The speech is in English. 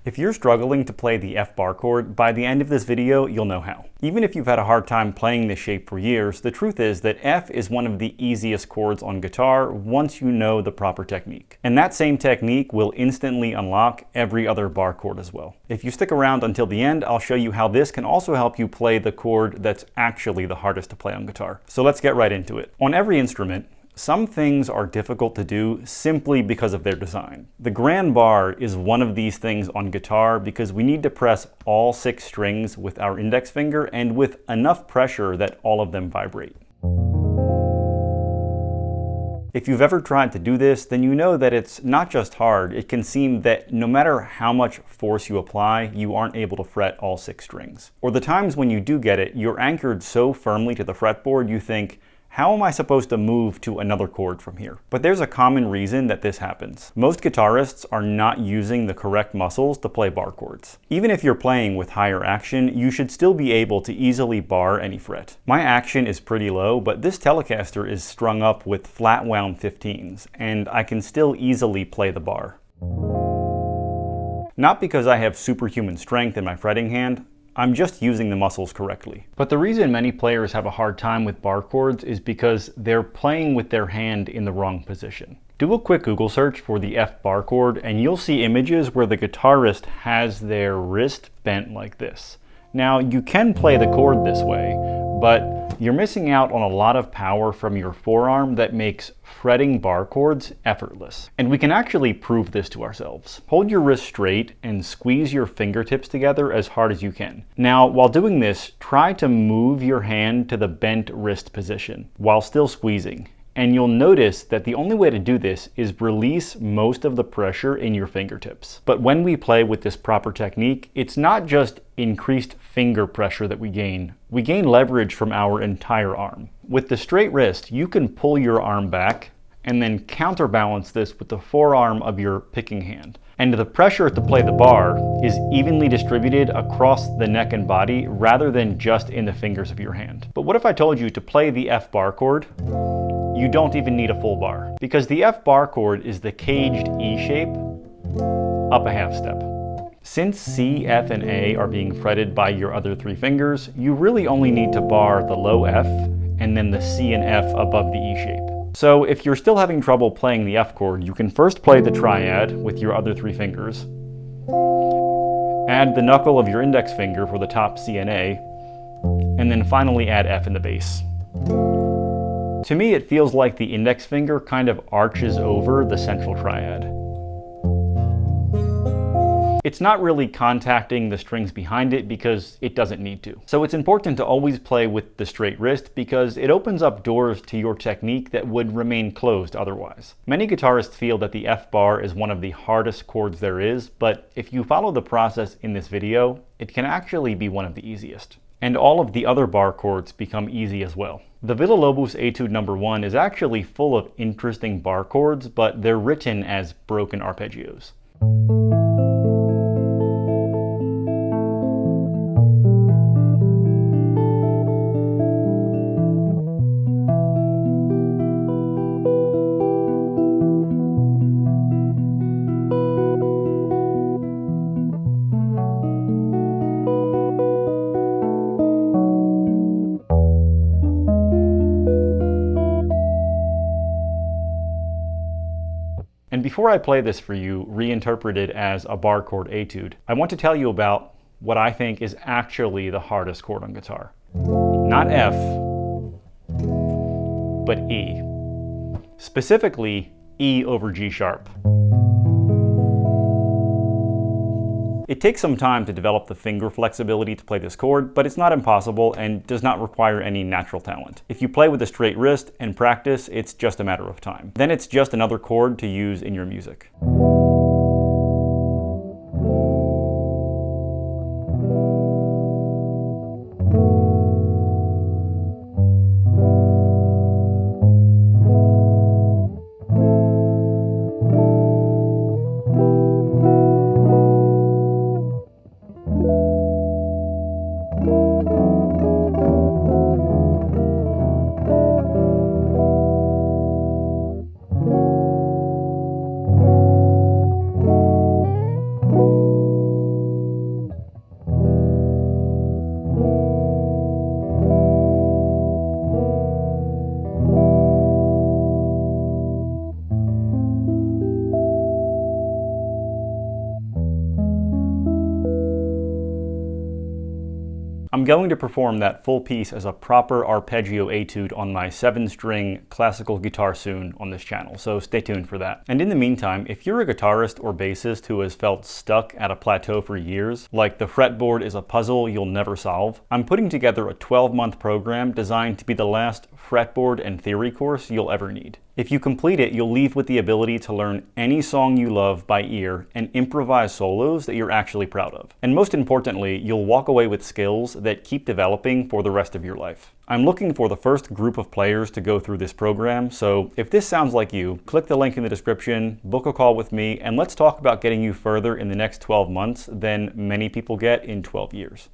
If you're struggling to play the F bar chord, by the end of this video, you'll know how. Even if you've had a hard time playing this shape for years, the truth is that F is one of the easiest chords on guitar once you know the proper technique. And that same technique will instantly unlock every other bar chord as well. If you stick around until the end, I'll show you how this can also help you play the chord that's actually the hardest to play on guitar. So let's get right into it. On every instrument, some things are difficult to do simply because of their design. The grand bar is one of these things on guitar because we need to press all 6 strings with our index finger and with enough pressure that all of them vibrate. If you've ever tried to do this, then you know that it's not just hard. It can seem that no matter how much force you apply, you aren't able to fret all 6 strings. Or the times when you do get it, you're anchored so firmly to the fretboard you think, how am I supposed to move to another chord from here? But there's a common reason that this happens. Most guitarists are not using the correct muscles to play bar chords. Even if you're playing with higher action, you should still be able to easily bar any fret. My action is pretty low, but this Telecaster is strung up with flat wound 15s, and I can still easily play the bar. Not because I have superhuman strength in my fretting hand, I'm just using the muscles correctly. But the reason many players have a hard time with bar chords is because they're playing with their hand in the wrong position. Do a quick Google search for the F bar chord and you'll see images where the guitarist has their wrist bent like this. Now, you can play the chord this way, but you're missing out on a lot of power from your forearm that makes fretting bar chords effortless. And we can actually prove this to ourselves. Hold your wrist straight and squeeze your fingertips together as hard as you can. Now, while doing this, try to move your hand to the bent wrist position while still squeezing. And you'll notice that the only way to do this is release most of the pressure in your fingertips. But when we play with this proper technique, it's not just increased finger pressure that we gain leverage from our entire arm. With the straight wrist, you can pull your arm back and then counterbalance this with the forearm of your picking hand. And the pressure to play the bar is evenly distributed across the neck and body rather than just in the fingers of your hand. But what if I told you to play the F bar chord? You don't even need a full bar, because the F bar chord is the caged E shape up a half step. Since C, F, and A are being fretted by your other 3 fingers, you really only need to bar the low F and then the C and F above the E shape. So if you're still having trouble playing the F chord, you can first play the triad with your other 3 fingers, add the knuckle of your index finger for the top C and A, and then finally add F in the bass. To me, it feels like the index finger kind of arches over the central triad. It's not really contacting the strings behind it because it doesn't need to. So it's important to always play with the straight wrist because it opens up doors to your technique that would remain closed otherwise. Many guitarists feel that the F bar is one of the hardest chords there is, but if you follow the process in this video, it can actually be one of the easiest. And all of the other bar chords become easy as well. The Villa-Lobos Etude No. 1 is actually full of interesting bar chords, but they're written as broken arpeggios. And before I play this for you, reinterpreted as a bar chord etude, I want to tell you about what I think is actually the hardest chord on guitar. Not F, but E. Specifically, E over G sharp. It takes some time to develop the finger flexibility to play this chord, but it's not impossible and does not require any natural talent. If you play with a straight wrist and practice, it's just a matter of time. Then it's just another chord to use in your music. I'm going to perform that full piece as a proper arpeggio etude on my 7-string classical guitar soon on this channel, so stay tuned for that. And in the meantime, if you're a guitarist or bassist who has felt stuck at a plateau for years, like the fretboard is a puzzle you'll never solve, I'm putting together a 12-month program designed to be the last fretboard and theory course you'll ever need. If you complete it, you'll leave with the ability to learn any song you love by ear and improvise solos that you're actually proud of. And most importantly, you'll walk away with skills that keep developing for the rest of your life. I'm looking for the first group of players to go through this program, so if this sounds like you, click the link in the description, book a call with me, and let's talk about getting you further in the next 12 months than many people get in 12 years.